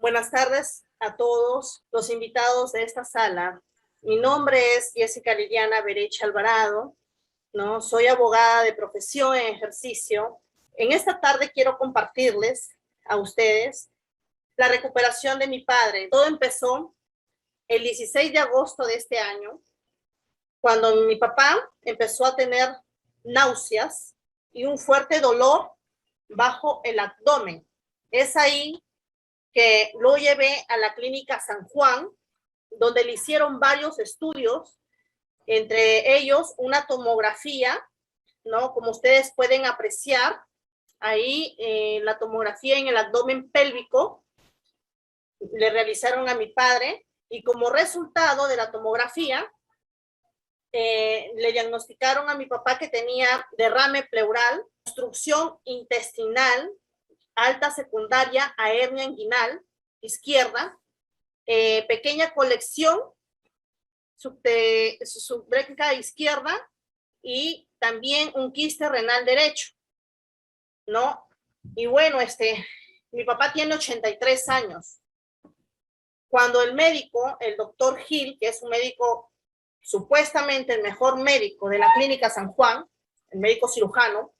Buenas tardes a todos los invitados de esta sala. Mi nombre es Jessica Liliana Berech Alvarado, ¿no? Soy abogada de profesión en ejercicio. En esta tarde quiero compartirles a ustedes la recuperación de mi padre. Todo empezó el 16 de agosto de este año, cuando mi papá empezó a tener náuseas y un fuerte dolor bajo el abdomen. Es ahí que lo llevé a la clínica San Juan, donde le hicieron varios estudios, entre ellos una tomografía, ¿no? Como ustedes pueden apreciar, ahí la tomografía en el abdomen pélvico le realizaron a mi padre y como resultado de la tomografía le diagnosticaron a mi papá que tenía derrame pleural, obstrucción intestinal, alta secundaria a hernia inguinal izquierda, pequeña colección subbréquica izquierda y también un quiste renal derecho, ¿no? Y bueno, mi papá tiene 83 años. Cuando el médico, el doctor Gil, que es un médico, supuestamente el mejor médico de la clínica San Juan, el médico cirujano,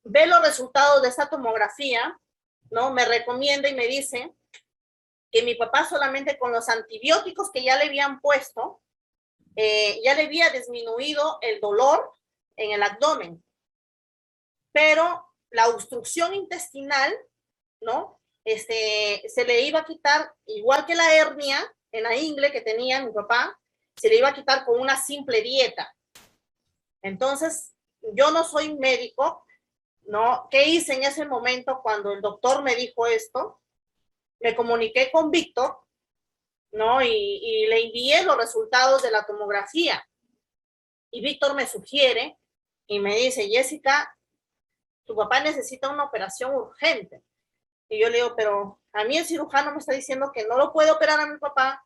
ve los resultados de esta tomografía, ¿no? Me recomienda y me dice que mi papá solamente con los antibióticos que ya le habían puesto, ya le había disminuido el dolor en el abdomen. Pero la obstrucción intestinal, ¿no? Se le iba a quitar, igual que la hernia en la ingle que tenía mi papá, se le iba a quitar con una simple dieta. Entonces, yo no soy médico, ¿no? ¿Qué hice en ese momento cuando el doctor me dijo esto? Me comuniqué con Víctor, ¿no? Y le envié los resultados de la tomografía. Y Víctor me sugiere y me dice, Jessica, tu papá necesita una operación urgente. Y yo le digo, pero a mí el cirujano me está diciendo que no lo puede operar a mi papá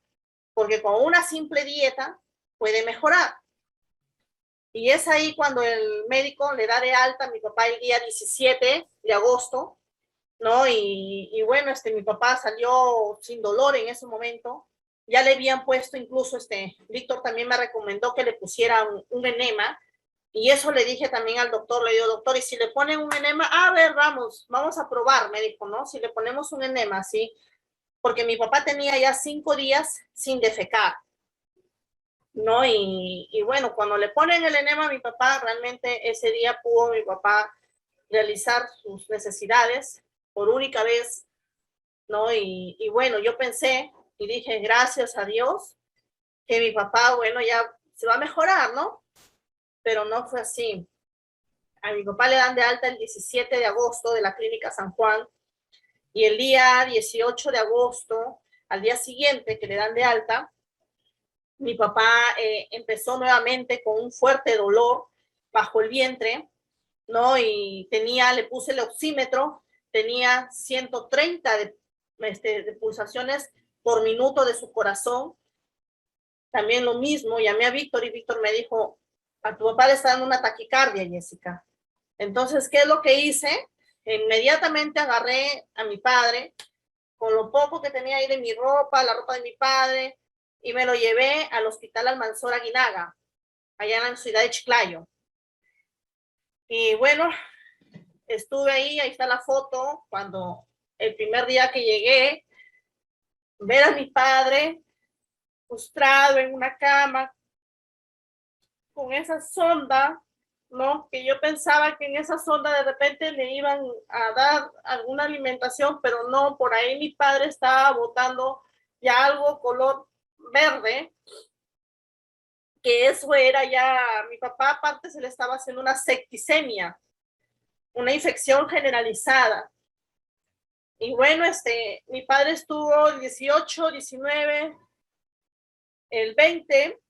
porque con una simple dieta puede mejorar. Y es ahí cuando el médico le da de alta a mi papá el día 17 de agosto, ¿no? Y bueno, mi papá salió sin dolor en ese momento. Ya le habían puesto incluso, Víctor también me recomendó que le pusieran un enema. Y eso le dije también al doctor, le digo, doctor, y si le ponen un enema, a ver, vamos a probar, me dijo, ¿no? Si le ponemos un enema, sí, porque mi papá tenía ya 5 días sin defecar, ¿no? Y bueno, cuando le ponen el enema a mi papá, realmente ese día pudo mi papá realizar sus necesidades por única vez, ¿no? Y bueno, yo pensé y dije, gracias a Dios, que mi papá, bueno, ya se va a mejorar, ¿no? Pero no fue así. A mi papá le dan de alta el 17 de agosto de la clínica San Juan y el día 18 de agosto, al día siguiente que le dan de alta, mi papá empezó nuevamente con un fuerte dolor bajo el vientre, ¿no? Y le puse el oxímetro, tenía 130 de pulsaciones por minuto de su corazón. También lo mismo, llamé a Víctor y Víctor me dijo, a tu papá le está dando una taquicardia, Jessica. Entonces, ¿qué es lo que hice? Inmediatamente agarré a mi padre, con lo poco que tenía ahí de mi ropa, la ropa de mi padre, y me lo llevé al hospital Almanzora Guinaga, allá en la ciudad de Chiclayo. Y bueno, estuve ahí está la foto, cuando el primer día que llegué, ver a mi padre postrado en una cama, con esa sonda, ¿no? Que yo pensaba que en esa sonda de repente le iban a dar alguna alimentación, pero no, por ahí mi padre estaba botando ya algo color verde, que eso era ya, mi papá aparte se le estaba haciendo una septicemia, una infección generalizada. Y bueno, mi padre estuvo el 18, 19, el 20,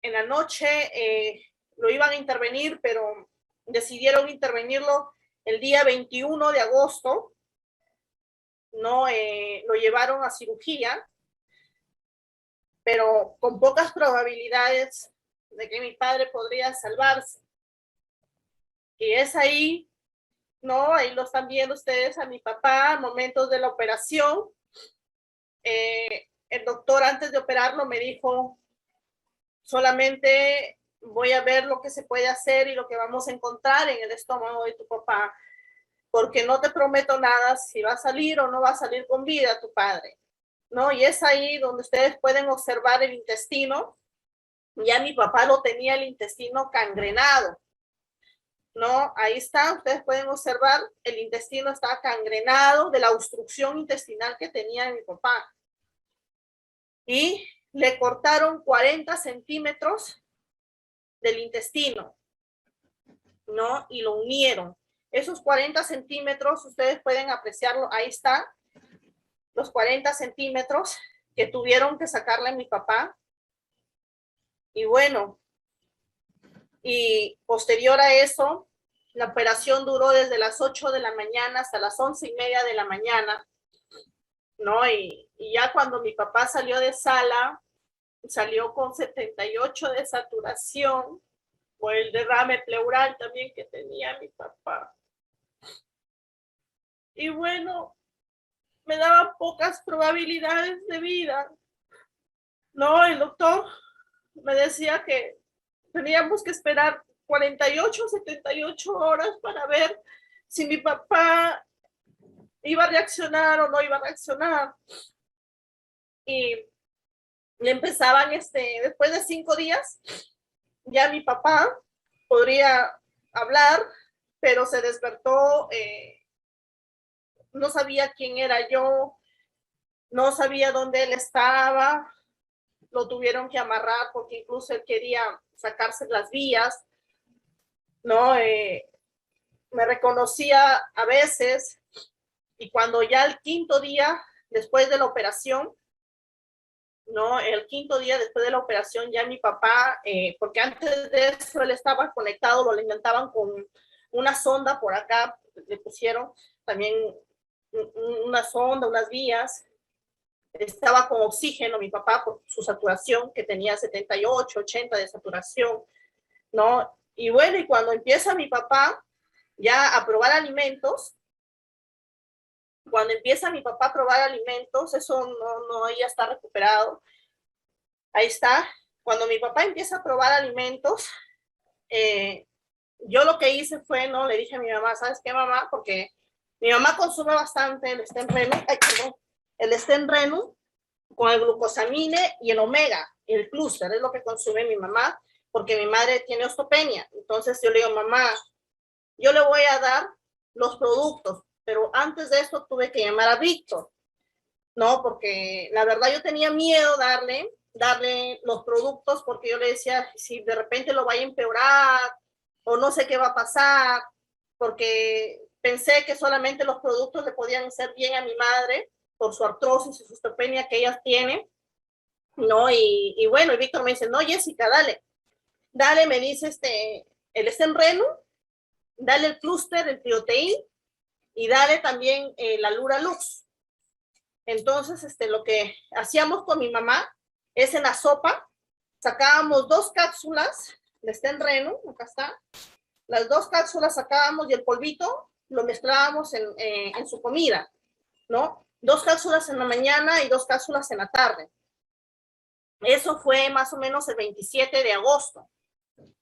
en la noche, lo iban a intervenir, pero decidieron intervenirlo el día 21 de agosto, ¿no? Lo llevaron a cirugía, pero con pocas probabilidades de que mi padre podría salvarse. Y es ahí, ¿no? Ahí lo están viendo ustedes a mi papá, momentos de la operación, el doctor antes de operarlo me dijo, solamente voy a ver lo que se puede hacer y lo que vamos a encontrar en el estómago de tu papá, porque no te prometo nada si va a salir o no va a salir con vida tu padre, ¿no? Y es ahí donde ustedes pueden observar el intestino. Ya mi papá lo tenía el intestino cangrenado, ¿no? Ahí está, ustedes pueden observar, el intestino está cangrenado de la obstrucción intestinal que tenía mi papá. Y le cortaron 40 centímetros del intestino, ¿no? Y lo unieron. Esos 40 centímetros, ustedes pueden apreciarlo, ahí está, los 40 centímetros que tuvieron que sacarle a mi papá. Y bueno, y posterior a eso, la operación duró desde las 8 de la mañana hasta las 11:30 de la mañana, ¿no? Y ya cuando mi papá salió de sala, salió con 78 de saturación, por el derrame pleural también que tenía mi papá. Y bueno, me daba pocas probabilidades de vida, ¿no? El doctor me decía que teníamos que esperar 48 o 78 horas para ver si mi papá iba a reaccionar o no iba a reaccionar. Y le empezaban, después de 5 días, ya mi papá podría hablar, pero se despertó, no sabía quién era yo, no sabía dónde él estaba, lo tuvieron que amarrar porque incluso él quería sacarse las vías, ¿no? Me reconocía a veces, y cuando ya el quinto día después de la operación, ¿no? El quinto día después de la operación ya mi papá, porque antes de eso él estaba conectado, lo alimentaban con una sonda por acá, le pusieron también una sonda, unas vías, estaba con oxígeno mi papá por su saturación, que tenía 78, 80 de saturación, ¿no? Y bueno, y cuando empieza mi papá ya a probar alimentos, cuando empieza mi papá a probar alimentos, eso no ya está recuperado. Ahí está. Cuando mi papá empieza a probar alimentos, yo lo que hice fue, ¿no? Le dije a mi mamá, ¿sabes qué, mamá? Porque mi mamá consume bastante el Stenrenu, el Stenrenu con el glucosamine y el omega, el clúster, es lo que consume mi mamá, porque mi madre tiene osteopenia. Entonces yo le digo, mamá, yo le voy a dar los productos, pero antes de esto tuve que llamar a Víctor, ¿no? Porque la verdad yo tenía miedo darle los productos, porque yo le decía, si de repente lo vaya a empeorar, o no sé qué va a pasar, porque pensé que solamente los productos le podían hacer bien a mi madre, por su artrosis y su osteopenia que ella tiene, ¿no? Y bueno, y Víctor me dice, no, Jessica, dale, me dice el Stenrenu, dale el clúster, el Triotein, y dale también la Luralux. Entonces, lo que hacíamos con mi mamá es en la sopa, sacábamos 2 cápsulas de Stenrenu, acá está, las 2 cápsulas sacábamos y el polvito lo mezclábamos en su comida, ¿no? 2 cápsulas en la mañana y 2 cápsulas en la tarde. Eso fue más o menos el 27 de agosto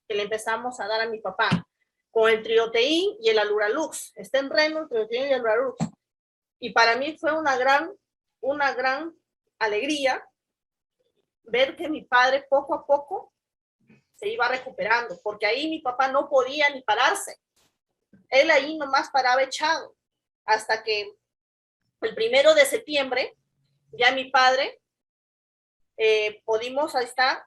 que le empezamos a dar a mi papá con el Triotein y el Aluralux. Stenrenu, el Triotein y el Aluralux. Y para mí fue una gran alegría ver que mi padre poco a poco se iba recuperando, porque ahí mi papá no podía ni pararse. Él ahí nomás paraba echado, hasta que el 1 de septiembre, ya mi padre, ahí está,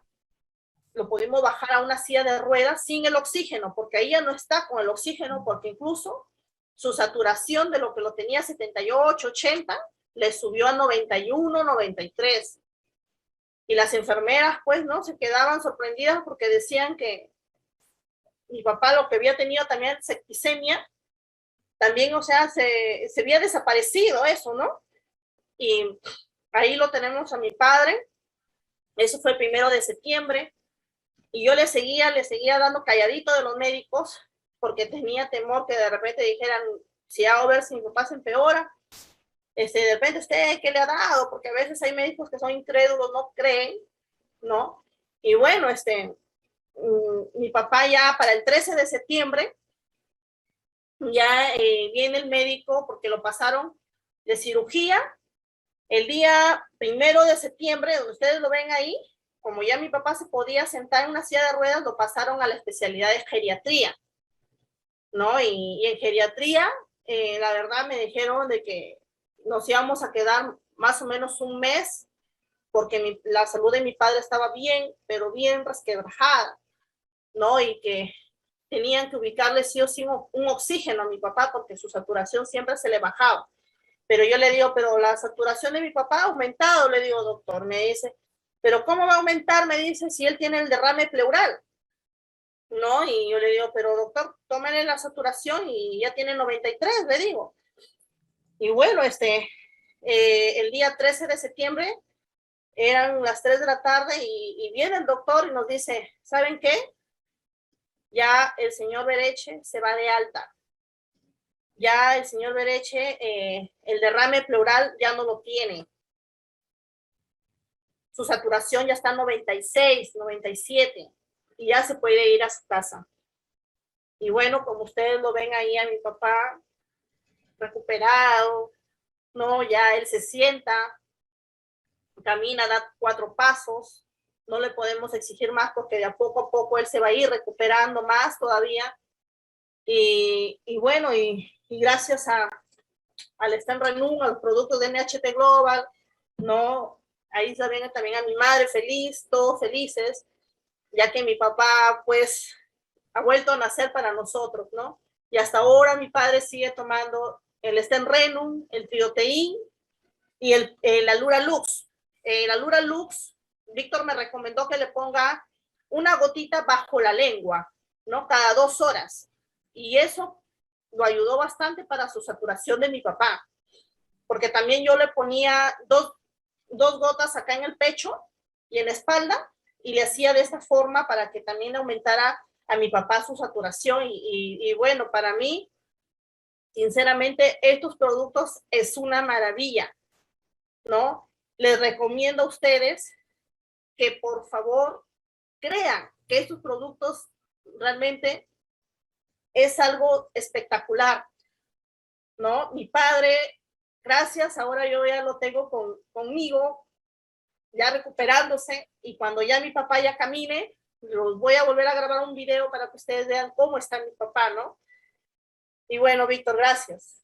lo pudimos bajar a una silla de ruedas sin el oxígeno, porque ahí ya no está con el oxígeno, porque incluso su saturación de lo que lo tenía 78, 80, le subió a 91, 93. Y las enfermeras, pues, ¿no? Se quedaban sorprendidas porque decían que mi papá lo que había tenido también septicemia, también, o sea, se había desaparecido eso, ¿no? Y ahí lo tenemos a mi padre. Eso fue el 1 de septiembre. Y yo le seguía dando calladito de los médicos porque tenía temor que de repente dijeran, si hago ver si mi papá se empeora. De repente usted, ¿qué le ha dado? Porque a veces hay médicos que son incrédulos, no creen, ¿no? Y bueno, mi papá ya para el 13 de septiembre, ya viene el médico porque lo pasaron de cirugía. El día 1 de septiembre, donde ustedes lo ven ahí, como ya mi papá se podía sentar en una silla de ruedas, lo pasaron a la especialidad de geriatría, ¿no? Y en geriatría, la verdad me dijeron de que nos íbamos a quedar más o menos un mes, porque la salud de mi padre estaba bien, pero bien resquebrajada, ¿no? Y que tenían que ubicarle sí o sí un oxígeno a mi papá, porque su saturación siempre se le bajaba. Pero yo le digo, pero la saturación de mi papá ha aumentado, le digo, doctor. Me dice, pero ¿cómo va a aumentar? Me dice, si él tiene el derrame pleural, ¿no? Y yo le digo, pero doctor, tómenle la saturación y ya tiene 93, le digo. Y bueno, el día 13 de septiembre eran las 3 de la tarde y viene el doctor y nos dice, ¿saben qué? Ya el señor Bereche se va de alta. Ya el señor Bereche, el derrame pleural ya no lo tiene. Su saturación ya está en 96, 97 y ya se puede ir a su casa. Y bueno, como ustedes lo ven ahí a mi papá recuperado, no, ya él se sienta, camina, da 4 pasos, no le podemos exigir más porque de a poco él se va a ir recuperando más todavía. Y bueno, y gracias al Stem Renum, a los productos de NHT Global, ¿no? Ahí se ven también a mi madre feliz, todos felices, ya que mi papá, pues, ha vuelto a nacer para nosotros, ¿no? Y hasta ahora mi padre sigue tomando el Stem Renum, el Triotein y el Alura Lux. El Alura Lux, Víctor me recomendó que le ponga una gotita bajo la lengua, ¿no? Cada 2 horas. Y eso lo ayudó bastante para su saturación de mi papá. Porque también yo le ponía dos gotas acá en el pecho y en la espalda y le hacía de esta forma para que también aumentara a mi papá su saturación. Y bueno, para mí, sinceramente, estos productos es una maravilla, ¿no? Les recomiendo a ustedes que por favor crean que estos productos realmente es algo espectacular, ¿no? Mi padre, gracias, ahora yo ya lo tengo conmigo, ya recuperándose, y cuando ya mi papá ya camine, los voy a volver a grabar un video para que ustedes vean cómo está mi papá, ¿no? Y bueno, Víctor, gracias.